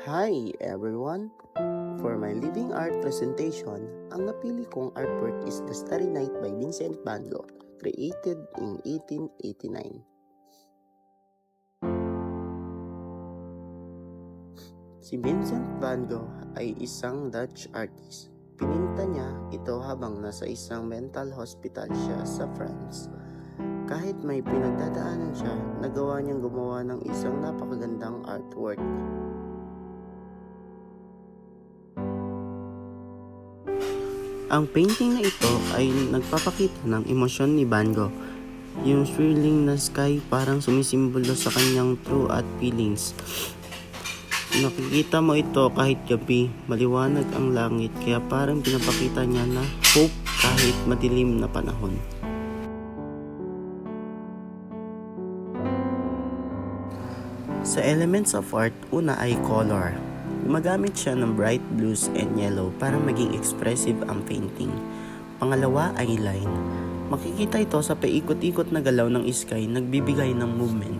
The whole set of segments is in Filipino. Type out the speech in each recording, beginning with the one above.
Hi everyone! For my living art presentation, ang napili kong artwork is The Starry Night by Vincent van Gogh, created in 1889. Si Vincent van Gogh ay isang Dutch artist. Pininta niya ito habang nasa isang mental hospital siya sa France. Kahit may pinagdadaanan siya, nagawa niyang gumawa ng isang napakagandang artwork. Ang painting na ito ay nagpapakita ng emosyon ni Van Gogh. Yung swirling na sky parang sumisimbolo sa kanyang true at feelings. Nakikita mo ito kahit gabi, maliwanag ang langit, kaya parang pinapakita niya na hope kahit madilim na panahon. Sa elements of art, una ay color. Gumagamit siya ng bright blues and yellow para maging expressive ang painting. Pangalawa ay line. Makikita ito sa paikot-ikot na galaw ng sky, nagbibigay ng movement.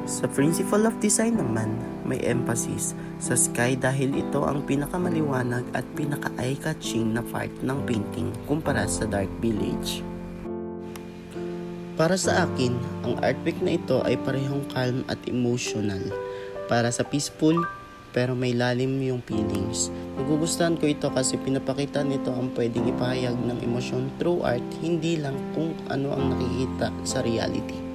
Sa principle of design naman, may emphasis sa sky dahil ito ang pinakamaliwanag at pinaka-eye-catching na part ng painting kumpara sa dark village. Para sa akin, ang artwork na ito ay parehong calm at emotional. Para sa peaceful, pero may lalim yung feelings. Nagugustuhan ko ito kasi pinapakita nito ang pwedeng ipahayag ng emosyon through art, hindi lang kung ano ang nakikita sa reality.